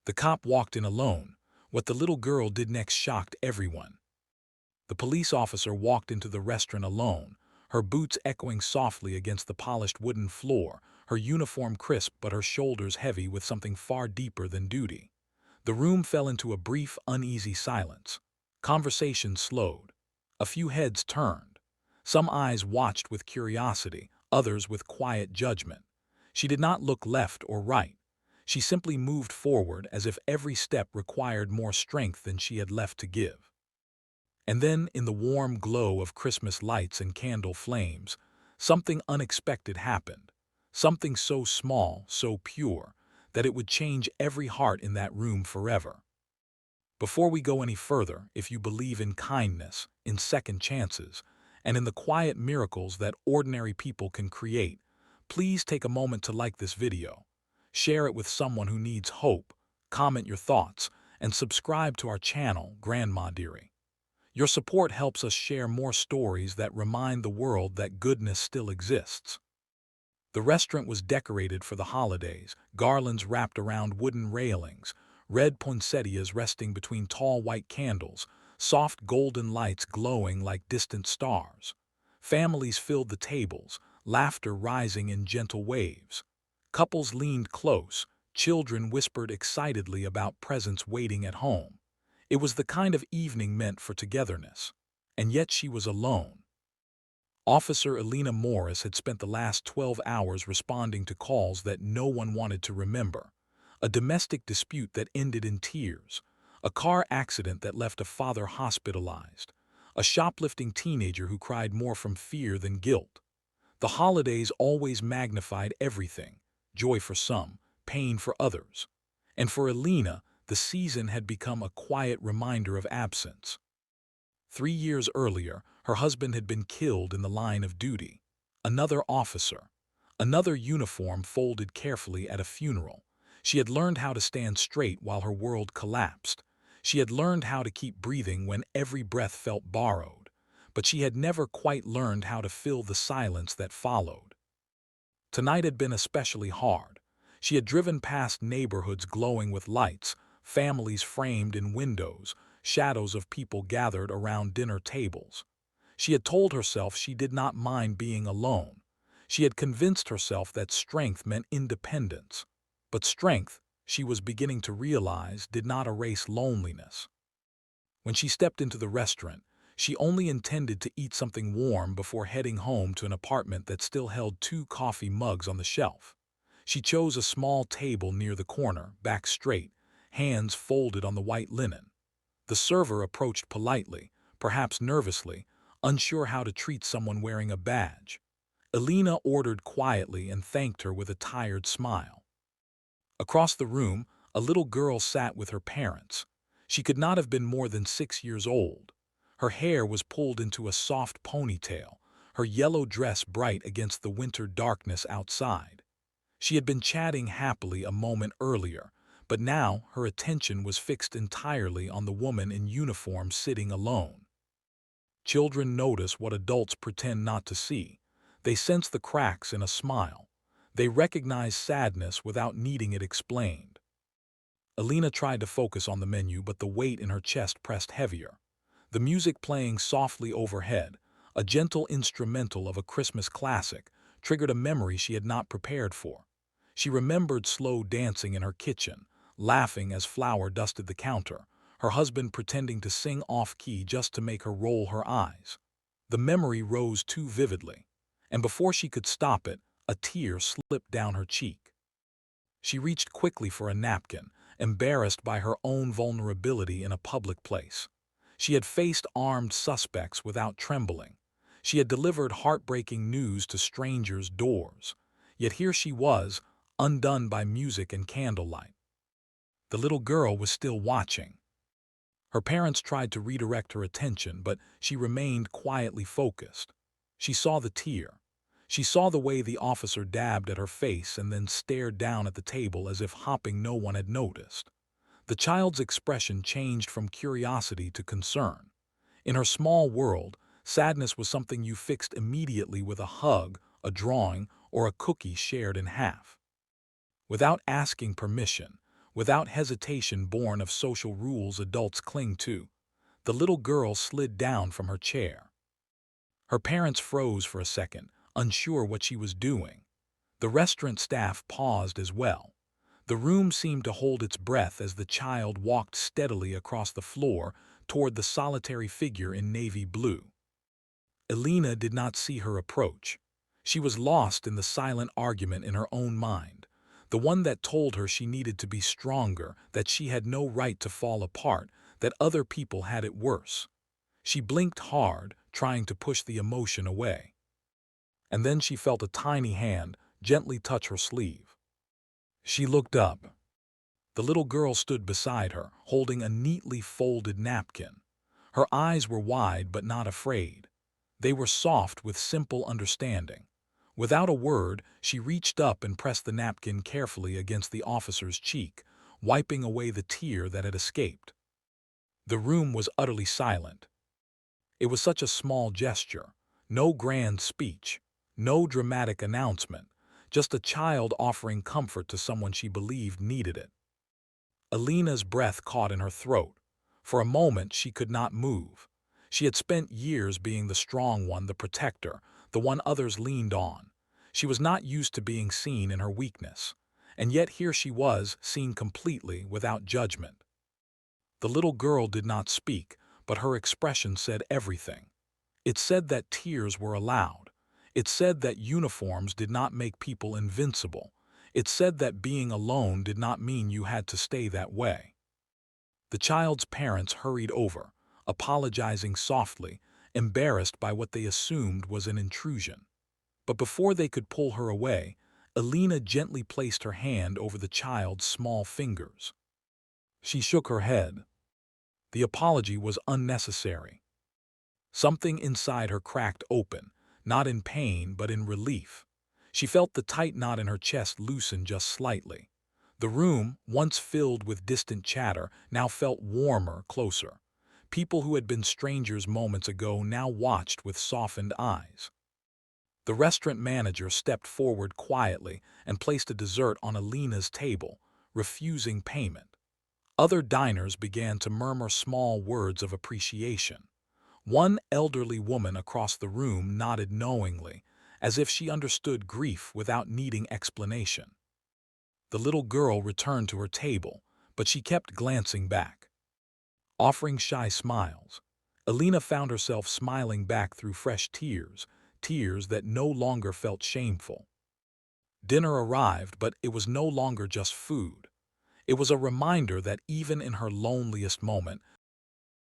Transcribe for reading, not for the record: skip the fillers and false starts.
The cop walked in alone. What the little girl did next shocked everyone. The police officer walked into the restaurant alone, her boots echoing softly against the polished wooden floor, her uniform crisp but her shoulders heavy with something far deeper than duty. The room fell into a brief, uneasy silence. Conversation slowed. A few heads turned. Some eyes watched with curiosity, others with quiet judgment. She did not look left or right. She simply moved forward as if every step required more strength than she had left to give. And then, in the warm glow of Christmas lights and candle flames, something unexpected happened. Something so small, so pure, that it would change every heart in that room forever. Before we go any further, if you believe in kindness, in second chances, and in the quiet miracles that ordinary people can create, please take a moment to like this video. Share it with someone who needs hope, comment your thoughts, and subscribe to our channel, Grandma Dearie. Your support helps us share more stories that remind the world that goodness still exists. The restaurant was decorated for the holidays, garlands wrapped around wooden railings, red poinsettias resting between tall white candles, soft golden lights glowing like distant stars. Families filled the tables, laughter rising in gentle waves. Couples leaned close, children whispered excitedly about presents waiting at home. It was the kind of evening meant for togetherness. And yet she was alone. Officer Elena Morris had spent the last 12 hours responding to calls that no one wanted to remember. A domestic dispute that ended in tears. A car accident that left a father hospitalized. A shoplifting teenager who cried more from fear than guilt. The holidays always magnified everything. Joy for some, pain for others. And for Elena, the season had become a quiet reminder of absence. 3 years earlier, her husband had been killed in the line of duty. Another officer. Another uniform folded carefully at a funeral. She had learned how to stand straight while her world collapsed. She had learned how to keep breathing when every breath felt borrowed. But she had never quite learned how to fill the silence that followed. Tonight had been especially hard. She had driven past neighborhoods glowing with lights, families framed in windows, shadows of people gathered around dinner tables. She had told herself she did not mind being alone. She had convinced herself that strength meant independence. But strength, she was beginning to realize, did not erase loneliness. When she stepped into the restaurant, she only intended to eat something warm before heading home to an apartment that still held 2 coffee mugs on the shelf. She chose a small table near the corner, back straight, hands folded on the white linen. The server approached politely, perhaps nervously, unsure how to treat someone wearing a badge. Elena ordered quietly and thanked her with a tired smile. Across the room, a little girl sat with her parents. She could not have been more than 6 years old. Her hair was pulled into a soft ponytail, her yellow dress bright against the winter darkness outside. She had been chatting happily a moment earlier, but now her attention was fixed entirely on the woman in uniform sitting alone. Children notice what adults pretend not to see. They sense the cracks in a smile. They recognize sadness without needing it explained. Elena tried to focus on the menu, but the weight in her chest pressed heavier. The music playing softly overhead, a gentle instrumental of a Christmas classic, triggered a memory she had not prepared for. She remembered slow dancing in her kitchen, laughing as flour dusted the counter, her husband pretending to sing off-key just to make her roll her eyes. The memory rose too vividly, and before she could stop it, a tear slipped down her cheek. She reached quickly for a napkin, embarrassed by her own vulnerability in a public place. She had faced armed suspects without trembling. She had delivered heartbreaking news to strangers' doors. Yet here she was, undone by music and candlelight. The little girl was still watching. Her parents tried to redirect her attention, but she remained quietly focused. She saw the tear. She saw the way the officer dabbed at her face and then stared down at the table as if hoping no one had noticed. The child's expression changed from curiosity to concern. In her small world, sadness was something you fixed immediately with a hug, a drawing, or a cookie shared in half. Without asking permission, Without hesitation born of social rules adults cling to, the little girl slid down from her chair. Her parents froze for a second, unsure what she was doing. The restaurant staff paused as well. The room seemed to hold its breath as the child walked steadily across the floor toward the solitary figure in navy blue. Elena did not see her approach. She was lost in the silent argument in her own mind, the one that told her she needed to be stronger, that she had no right to fall apart, that other people had it worse. She blinked hard, trying to push the emotion away. And then she felt a tiny hand gently touch her sleeve. She looked up. The little girl stood beside her, holding a neatly folded napkin. Her eyes were wide but not afraid. They were soft with simple understanding. Without a word, she reached up and pressed the napkin carefully against the officer's cheek, wiping away the tear that had escaped. The room was utterly silent. It was such a small gesture, no grand speech, no dramatic announcement, just a child offering comfort to someone she believed needed it. Elena's breath caught in her throat. For a moment she could not move. She had spent years being the strong one, the protector, the one others leaned on. She was not used to being seen in her weakness. And yet here she was, seen completely, without judgment. The little girl did not speak, but her expression said everything. It said that tears were allowed. It said that uniforms did not make people invincible. It said that being alone did not mean you had to stay that way. The child's parents hurried over, apologizing softly, embarrassed by what they assumed was an intrusion. But before they could pull her away, Elena gently placed her hand over the child's small fingers. She shook her head. The apology was unnecessary. Something inside her cracked open, not in pain but in relief. She felt the tight knot in her chest loosen just slightly. The room, once filled with distant chatter, now felt warmer, closer. People who had been strangers moments ago now watched with softened eyes. The restaurant manager stepped forward quietly and placed a dessert on Elena's table, refusing payment. Other diners began to murmur small words of appreciation. One elderly woman across the room nodded knowingly, as if she understood grief without needing explanation. The little girl returned to her table, but she kept glancing back, offering shy smiles. Elena found herself smiling back through fresh tears, tears that no longer felt shameful. Dinner arrived, but it was no longer just food. It was a reminder that even in her loneliest moment,